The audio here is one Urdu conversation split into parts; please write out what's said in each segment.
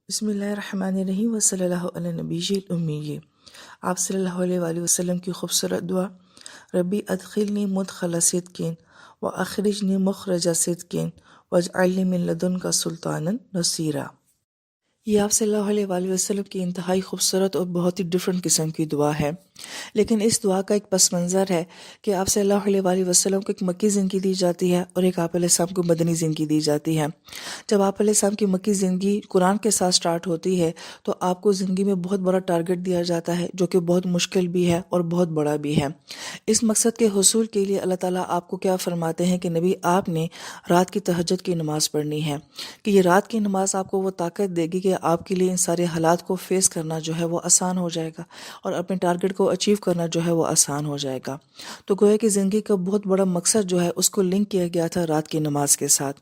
بسم اللہ الرحمن الرحیم وصلی اللہ علی نبی الامی۔ آپ صلی اللہ علیہ وآلہ وسلم کی خوبصورت دعا: ربی ادخلنی مدخل صدق و اخرجنی مخرج صدق واجعلنی من لدنک سلطانا نصیرا۔ یہ آپ صلی اللہ علیہ وآلہ وسلم کی انتہائی خوبصورت اور بہت ہی ڈفرینٹ قسم کی دعا ہے، لیکن اس دعا کا ایک پس منظر ہے کہ آپ صلی اللہ علیہ وآلہ وسلم کو ایک مکی زندگی دی جاتی ہے اور ایک آپ علیہ السلام کو مدنی زندگی دی جاتی ہے۔ جب آپ علیہ السلام کی مکی زندگی قرآن کے ساتھ سٹارٹ ہوتی ہے تو آپ کو زندگی میں بہت بڑا ٹارگٹ دیا جاتا ہے، جو کہ بہت مشکل بھی ہے اور بہت بڑا بھی ہے۔ اس مقصد کے حصول کے لیے اللہ تعالیٰ آپ کو کیا فرماتے ہیں کہ نبی آپ نے رات کی تہجد کی نماز پڑھنی ہے، کہ یہ رات کی نماز آپ کو وہ طاقت دے گی کہ آپ کے لیے ان سارے حالات کو فیس کرنا جو ہے وہ آسان ہو جائے گا اور اپنے ٹارگٹ کو اچیو کرنا جو ہے وہ آسان ہو جائے گا۔ تو گویا کہ زندگی کا بہت بڑا مقصد جو ہے اس کو لنک کیا گیا تھا رات کی نماز کے ساتھ۔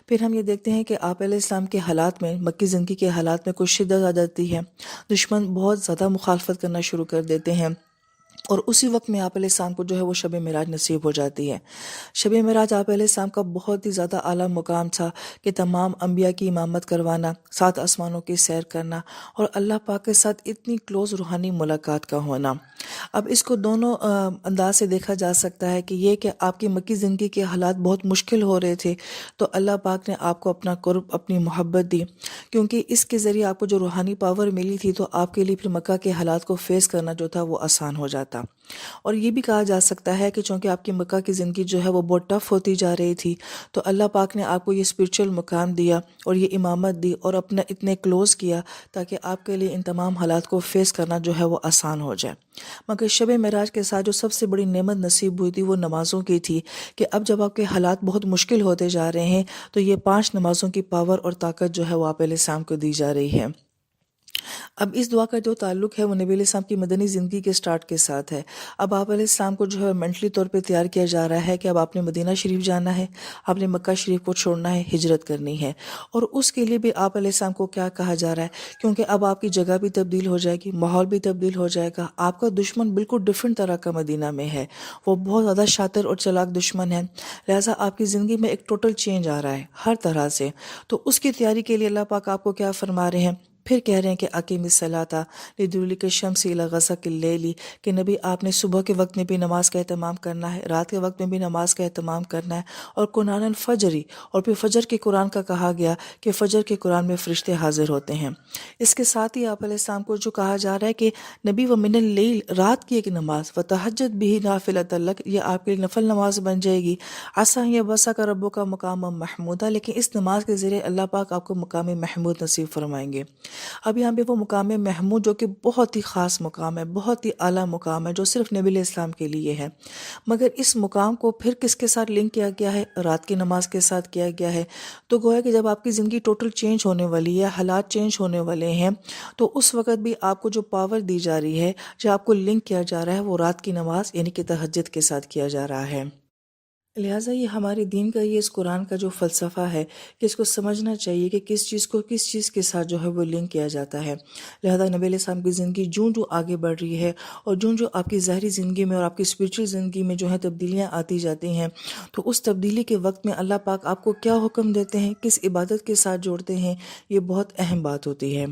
پھر ہم یہ دیکھتے ہیں کہ آپ علیہ السلام کے حالات میں، مکی زندگی کے حالات میں کچھ شدت آ جاتی ہے، دشمن بہت زیادہ مخالفت کرنا شروع کر دیتے ہیں، اور اسی وقت میں آپ علیہ السلام کو جو ہے وہ شب معراج نصیب ہو جاتی ہے۔ شب معراج آپ علیہ السلام کا بہت ہی زیادہ اعلیٰ مقام تھا کہ تمام انبیاء کی امامت کروانا، 7 آسمانوں کی سیر کرنا اور اللہ پاک کے ساتھ اتنی کلوز روحانی ملاقات کا ہونا۔ اب اس کو دونوں انداز سے دیکھا جا سکتا ہے کہ یہ کہ آپ کی مکی زندگی کے حالات بہت مشکل ہو رہے تھے تو اللہ پاک نے آپ کو اپنا قرب، اپنی محبت دی، کیونکہ اس کے ذریعے آپ کو جو روحانی پاور ملی تھی تو آپ کے لیے پھر مکہ کے حالات کو فیس کرنا جو تھا وہ آسان ہو جاتا۔ اور یہ بھی کہا جا سکتا ہے کہ چونکہ آپ کی مکہ کی زندگی جو ہے وہ بہت ٹف ہوتی جا رہی تھی تو اللہ پاک نے آپ کو یہ اسپرچل مقام دیا اور یہ امامت دی اور اپنا اتنے کلوز کیا تاکہ آپ کے لیے ان تمام حالات کو فیس کرنا جو ہے وہ آسان ہو جائے۔ مگر شب معراج کے ساتھ جو سب سے بڑی نعمت نصیب ہوئی تھی وہ نمازوں کی تھی، کہ اب جب آپ کے حالات بہت مشکل ہوتے جا رہے ہیں تو یہ 5 نمازوں کی پاور اور طاقت جو ہے وہ آپ علیہ السلام کو دی جا رہی ہے۔ اب اس دعا کا جو تعلق ہے وہ نبی علیہ السلام کی مدنی زندگی کے سٹارٹ کے ساتھ ہے۔ اب آپ علیہ السلام کو جو ہے مینٹلی طور پہ تیار کیا جا رہا ہے کہ اب آپ نے مدینہ شریف جانا ہے، آپ نے مکہ شریف کو چھوڑنا ہے، ہجرت کرنی ہے، اور اس کے لیے بھی آپ علیہ السلام کو کیا کہا جا رہا ہے، کیونکہ اب آپ کی جگہ بھی تبدیل ہو جائے گی، ماحول بھی تبدیل ہو جائے گا، آپ کا دشمن بالکل ڈفرینٹ طرح کا مدینہ میں ہے، وہ بہت زیادہ شاطر اور چلاک دشمن ہے، لہٰذا آپ کی زندگی میں ایک ٹوٹل چینج آ رہا ہے ہر طرح سے۔ تو اس کی تیاری کے لیے اللہ پاک آپ کو کیا فرما رہے ہیں، پھر کہہ رہے ہیں کہ اقیم الصلاۃ لدلوک الشمس الی غسق اللیل، کہ نبی آپ نے صبح کے وقت میں بھی نماز کا اہتمام کرنا ہے، رات کے وقت میں بھی نماز کا اہتمام کرنا ہے، اور قرآن الفجر، اور پھر فجر کے قرآن کا کہا گیا کہ فجر کے قرآن میں فرشتے حاضر ہوتے ہیں۔ اس کے ساتھ ہی آپ علیہ السلام کو جو کہا جا رہا ہے کہ نبی ومن اللیل، رات کی ایک نماز، وتہجد بہ نافلۃ لک، یہ آپ کے لیے نفل نماز بن جائے گی، عسیٰ ان یبعثک ربک مقاما محمودا، لیکن اس نماز کے ذریعے اللہ پاک آپ کو مقام محمود نصیب فرمائیں گے۔ اب یہاں پہ وہ مقام محمود جو کہ بہت ہی خاص مقام ہے، بہت ہی اعلیٰ مقام ہے، جو صرف نبی علیہ السلام کے لیے ہے، مگر اس مقام کو پھر کس کے ساتھ لنک کیا گیا ہے، رات کی نماز کے ساتھ کیا گیا ہے۔ تو گویا کہ جب آپ کی زندگی ٹوٹل چینج ہونے والی ہے، حالات چینج ہونے والے ہیں، تو اس وقت بھی آپ کو جو پاور دی جا رہی ہے، جو آپ کو لنک کیا جا رہا ہے، وہ رات کی نماز یعنی کہ تہجد کے ساتھ کیا جا رہا ہے۔ لہٰذا یہ ہمارے دین کا، یہ اس قرآن کا جو فلسفہ ہے کہ اس کو سمجھنا چاہیے کہ کس چیز کو کس چیز کے ساتھ جو ہے وہ لنک کیا جاتا ہے۔ لہٰذا نبی علیہ السلام کی زندگی جوں آگے بڑھ رہی ہے اور جوں آپ کی ظاہری زندگی میں اور آپ کی اسپرچل زندگی میں جو ہے تبدیلیاں آتی جاتی ہیں، تو اس تبدیلی کے وقت میں اللہ پاک آپ کو کیا حکم دیتے ہیں، کس عبادت کے ساتھ جوڑتے ہیں، یہ بہت اہم بات ہوتی ہے۔